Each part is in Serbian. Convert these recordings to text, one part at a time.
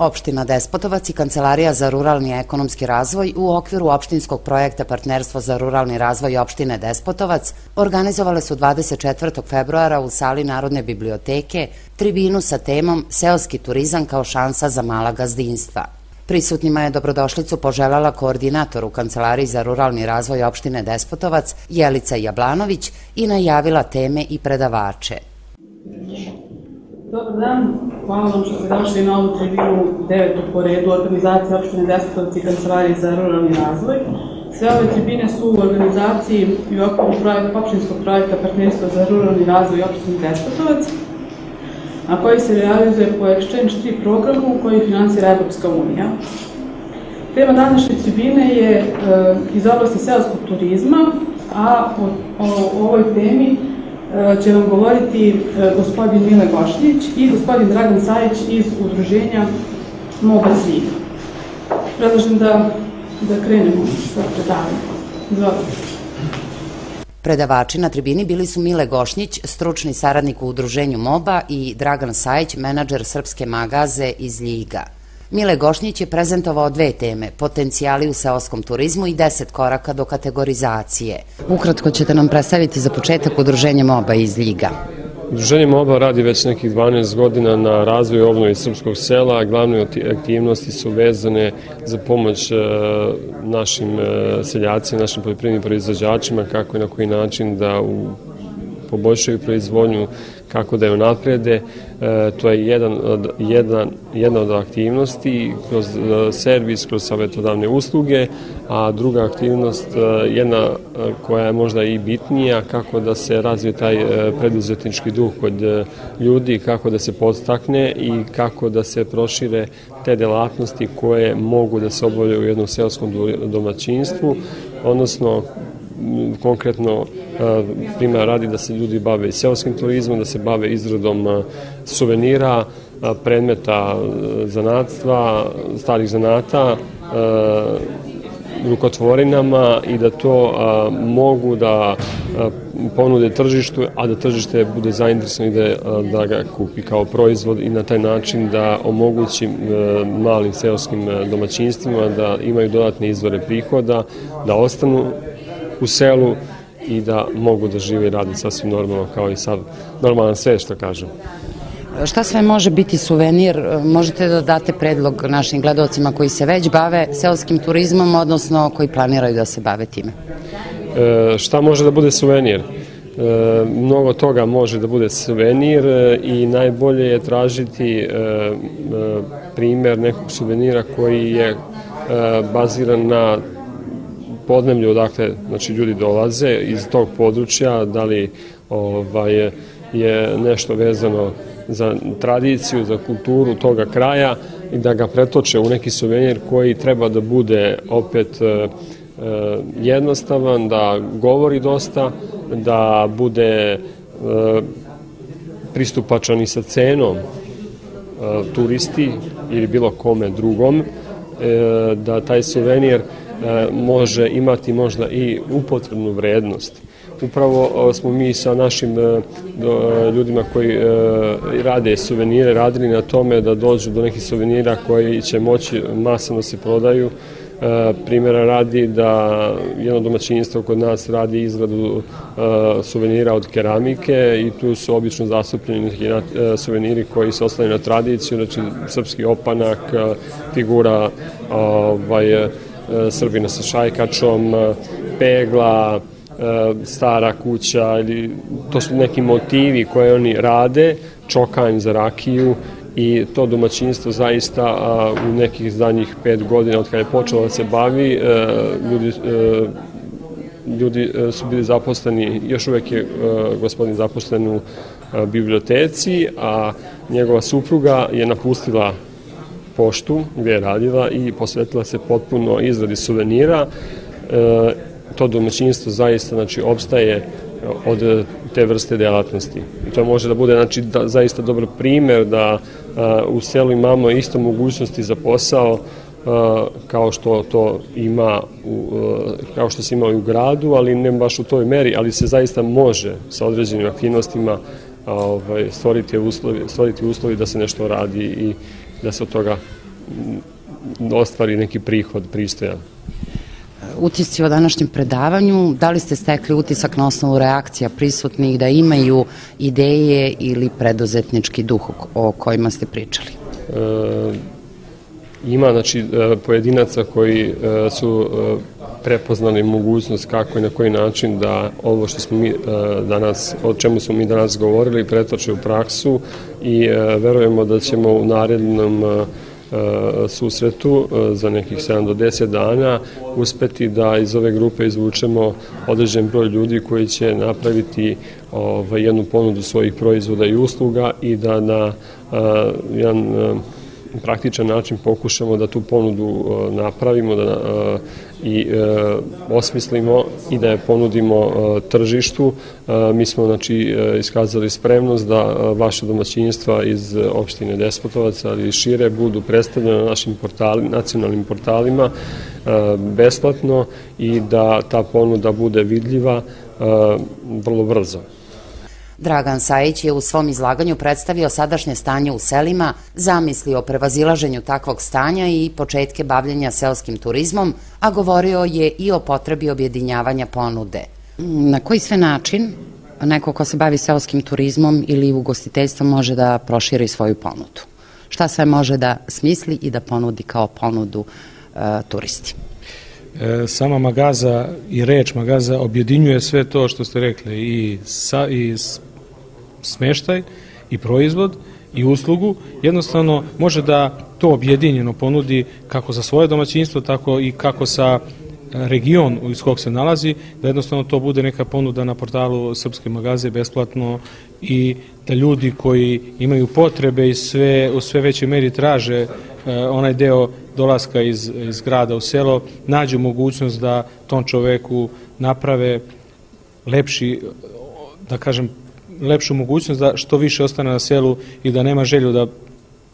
Opština Despotovac i Kancelarija za ruralni i ekonomski razvoj u okviru opštinskog projekta Partnerstvo za ruralni razvoj opštine Despotovac organizovale su 24. februara u sali Narodne biblioteke tribinu sa temom Seoski turizam kao šansa za mala gazdinstva. Prisutnima je dobrodošlicu poželjela koordinator u Kancelariji za ruralni razvoj opštine Despotovac Jelica Jablanović i najavila teme i predavače. Dobar dan, hvala vam što ste došli na ovu tribinu 9. po redu organizacije opštine Despotovac i Kancelarije za ruralni razvoj. Sve ove tribine su u organizaciji i u okviru opštinskog projekta Partnerstvo za ruralni razvoj opštine Despotovac, a koji se realizuje po Exchange 3 programu koji finansira Evropska unija. Tema današnje tribine je iz oblasti seoskog turizma, a o ovoj temi će vam govoriti gospodin Mile Gošnjić i gospodin Dragan Sajić iz udruženja Moba Svih. Predlažem da krenemo sa predavanjem. Izvolite. Predavači na tribini bili su Mile Gošnjić, stručni saradnik u udruženju Moba, i Dragan Sajić, menadžer Srpske magaze iz Ljiga. Mile Gošnjić je prezentovao dve teme, potencijali u seoskom turizmu i 10 koraka do kategorizacije. Ukratko ćete nam predstaviti za početak udruženje Moba iz Ljiga. Udruženje Moba radi već nekih 12 godina na razvoju i obnovi srpskog sela, a glavne aktivnosti su vezane za pomoć našim seljacima, našim poljoprivrednim proizvođačima, kako i na koji način da poboljšaju proizvodnju, kako da je unaprede. To je jedna od aktivnosti kroz servis, kroz savjetodavne usluge, a druga aktivnost, jedna koja je možda i bitnija, kako da se razvije taj preduzetnički duh kod ljudi, kako da se podstakne i kako da se prošire te delatnosti koje mogu da se obavljaju u jednom seoskom domaćinstvu, odnosno konkretno primjer radi da se ljudi bave i seoskim turizmom, da se bave izradom suvenira, predmeta zanatstva, starih zanata, rukotvorinama i da to mogu da ponude tržištu, a da tržište bude zainteresovano i da ga kupi kao proizvod i na taj način da omogući malim seoskim domaćinstvima da imaju dodatne izvore prihoda, da ostanu u selu i da mogu da žive i rade sasvim normalno kao i sad normalan sve što kažem. Šta sve može biti suvenir? Možete da date predlog našim gledalcima koji se već bave seoskim turizmom, odnosno koji planiraju da se bave time? Šta može da bude suvenir? Mnogo toga može da bude suvenir i najbolje je tražiti primjer nekog suvenira koji je baziran na podneblju, odakle ljudi dolaze iz tog područja, da li je nešto vezano za tradiciju, za kulturu toga kraja i da ga pretoče u neki suvenir koji treba da bude opet jednostavan, da govori dosta, da bude pristupačan i sa cenom turisti ili bilo kome drugom, da taj suvenir može imati možda i upotrebnu vrednost. Upravo smo mi sa našim ljudima koji rade suvenire radili na tome da dođu do nekih suvenira koji će moći masovno se prodaju. Primjera radi da jedno domaćinstvo kod nas radi izradu suvenira od keramike i tu su obično zastupljeni suveniri koji se oslanjaju na tradiciju, znači srpski opanak, figura Srbina sa šajkačom, pegla, stara kuća, to su neki motivi koje oni rade, čokanj za rakiju i to domaćinstvo zaista u nekih zadnjih 5 godina od kada je počelo da se bavi, ljudi su bili zaposleni, još uvek je gospodin zaposlen u biblioteci, a njegova supruga je napustila poštu gdje je radila i posvetila se potpuno izradi suvenira. To domaćinstvo zaista opstaje od te vrste delatnosti. I to može da bude zaista dobar primjer da u selu imamo isto mogućnosti za posao kao što to ima kao što se ima i u gradu, ali ne baš u toj meri, ali se zaista može sa određenim aktivnostima stvoriti uslovi da se nešto radi i da se od toga ostvari neki prihod pristojan. Utisci o današnjem predavanju, da li ste stekli utisak na osnovu reakcija prisutnih da imaju ideje ili preduzetnički duh o kojima ste pričali? Ima, znači, pojedinaca koji su prepoznali mogućnost kako i na koji način da ovo što smo mi danas, o čemu smo mi danas govorili, pretoče u praksu i verujemo da ćemo u narednom susretu za nekih 7 do 10 dana uspeti da iz ove grupe izvučemo određen broj ljudi koji će napraviti jednu ponudu svojih proizvoda i usluga i da na jedan praktičan način pokušamo da tu ponudu napravimo i osmislimo i da je ponudimo tržištu. Mi smo, znači, iskazali spremnost da vaše domaćinstva iz opštine Despotovac, ali i šire, budu predstavljene na našim nacionalnim portalima besplatno i da ta ponuda bude vidljiva vrlo brzo. Dragan Sajić je u svom izlaganju predstavio sadašnje stanje u selima, zamisli o prevazilaženju takvog stanja i početke bavljenja seoskim turizmom, a govorio je i o potrebi objedinjavanja ponude. Na koji sve način neko ko se bavi seoskim turizmom ili ugostiteljstvom može da proširi svoju ponudu? Šta sve može da smisli i da ponudi kao ponudu turisti? Sama Magaza i reč Magaza objedinjuje sve to što ste rekli, i smeštaj, i proizvod, i uslugu. Jednostavno može da to objedinjeno ponudi kako za svoje domaćinstvo, tako i kako sa region iz kog se nalazi, da jednostavno to bude neka ponuda na portalu Srpske Magaze besplatno i da ljudi koji imaju potrebe i u sve većoj meri traže onaj deo dolaska iz grada u selo, nađu mogućnost da tom čoveku naprave lepšu mogućnost da što više ostane na selu i da nema želju da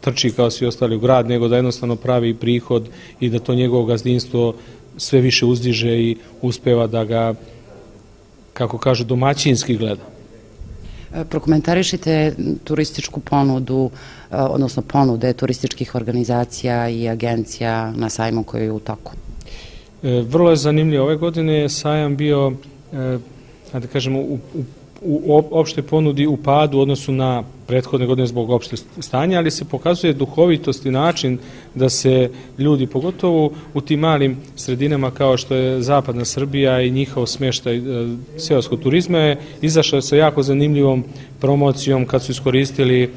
trči kao svi ostali u grad, nego da jednostavno pravi prihod i da to njegovo gazdinstvo sve više uzdiže i uspeva da ga, kako kažu, domaćinski gleda. Prokomentarišite turističku ponudu, odnosno ponude turističkih organizacija i agencija na sajmu koji je u toku. Vrlo je zanimljivo. Ove godine je sajam bio, da kažemo, u opšte ponudi u padu u odnosu na prethodne godine zbog opšte stanja, ali se pokazuje duhovitost i način da se ljudi, pogotovo u tim malim sredinama kao što je zapadna Srbija i njihov smeštaj seoskog turizma, je izašao sa jako zanimljivom promocijom kad su iskoristili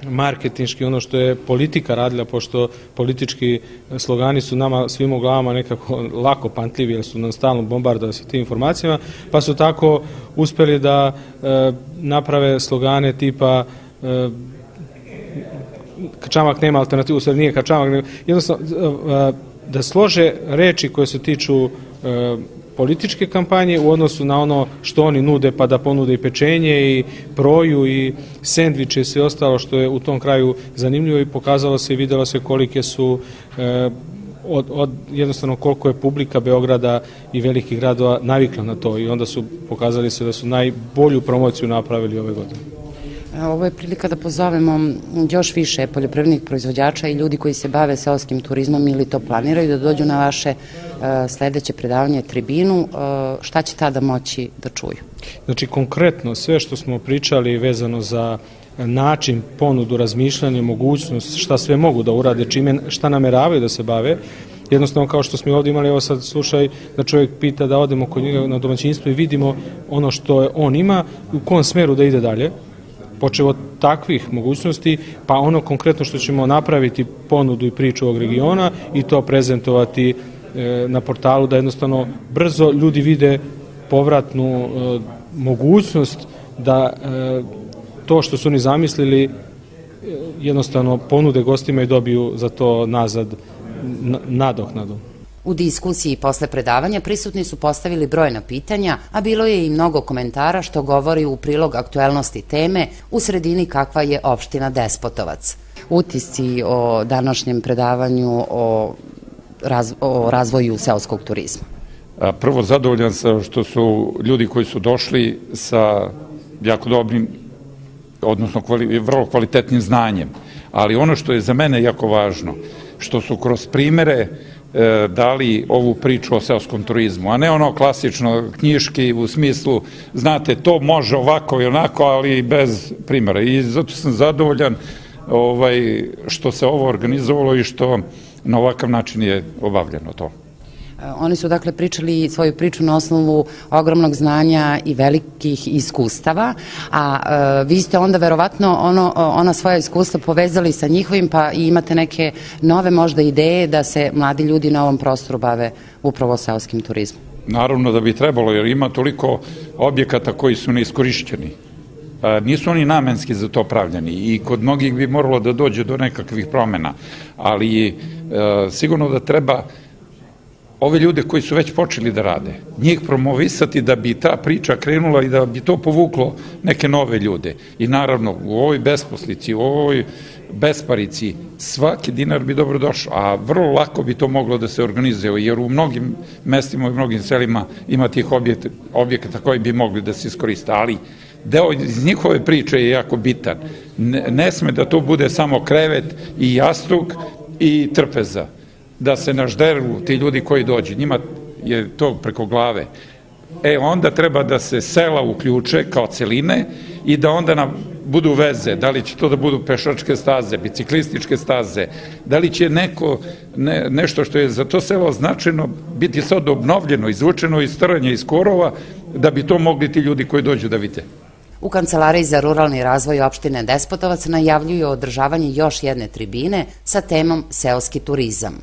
marketinški ono što je politika radila, pošto politički slogani su nama svim u glavama nekako lako pamtljivi jer su nam stalno bombardovani sa tim informacijama, pa su tako uspeli da naprave slogane tipa kačamak nema alternativu, sve nije kačamak, jednostavno da slože reči koje se tiču političke kampanje u odnosu na ono što oni nude, pa da ponude i pečenje i proju i sendviče i sve ostalo što je u tom kraju zanimljivo i pokazalo se i videlo se kolike su jednostavno koliko je publika Beograda i velikih gradova navikla na to i onda su pokazali se da su najbolju promociju napravili ove godine. Ovo je prilika da pozovemo još više poljoprivrednih proizvođača i ljudi koji se bave seoskim turizmom ili to planiraju da dođu na vaše sledeće predavanje Tribinu. Šta će tada moći da čuju? Znači, konkretno sve što smo pričali vezano za način, ponudu, razmišljanje, mogućnost, šta sve mogu da urade, šta nameravaju da se bave. Jednostavno, kao što smo ovdje imali, evo sad slušaj da čovjek pita da odemo kod njega na domaćinstvo i vidimo ono što on ima, u kom smeru da ide dalje, počeo od takvih mogućnosti, pa ono konkretno što ćemo napraviti ponudu i priču ovog regiona i to prezentovati na portalu da jednostavno brzo ljudi vide povratnu mogućnost da to što su oni zamislili jednostavno ponude gostima i dobiju za to nazad nadoknadu. U diskusiji posle predavanja prisutni su postavili brojna pitanja, a bilo je i mnogo komentara što govori u prilog aktuelnosti teme u sredini kakva je opština Despotovac. Utisci o današnjem predavanju o razvoju seoskog turizma. Prvo, zadovoljan sam što su ljudi koji su došli sa jako dobrim, odnosno vrlo kvalitetnim znanjem, Ali ono što je za mene jako važno, što su kroz primere dali ovu priču o seoskom turizmu, a ne ono klasično knjiški u smislu, znate, to može ovako i onako, ali bez primjera. I zato sam zadovoljan što se ovo organizovalo i što na ovakav način je obavljeno to. Oni su dakle pričali svoju priču na osnovu ogromnog znanja i velikih iskustava, a vi ste onda verovatno ona svoja iskustva povezali sa njihovim, pa i imate neke nove možda ideje da se mladi ljudi na ovom prostoru bave upravo seoskim turizmom. Naravno da bi trebalo, jer ima toliko objekata koji su neiskorišćeni. Nisu oni namenski za to pravljeni i kod mnogih bi moralo da dođe do nekakvih promjena, ali sigurno da treba ove ljude koji su već počeli da rade, njih promovisati da bi ta priča krenula i da bi to povuklo neke nove ljude. I naravno, u ovoj besposlici, u ovoj besparici, svaki dinar bi dobro došao, a vrlo lako bi to moglo da se organizuje, jer u mnogim mestima i mnogim selima ima tih objekata koji bi mogli da se iskoriste, ali deo iz njihove priče je jako bitan. Ne sme da to bude samo krevet i jastuk i trpeza, da se nažderu ti ljudi koji dođu, njima je to preko glave. Onda treba da se sela uključe kao celine i da onda nam budu veze, da li će to da budu pešačke staze, biciklističke staze, da li će nešto što je za to selo značajno biti sad obnovljeno, izvučeno iz tranja, iz korova, da bi to mogli ti ljudi koji dođu da vide. U Kancelariji za ruralni razvoj opštine Despotovac najavljuju održavanje još jedne tribine sa temom seoski turizam.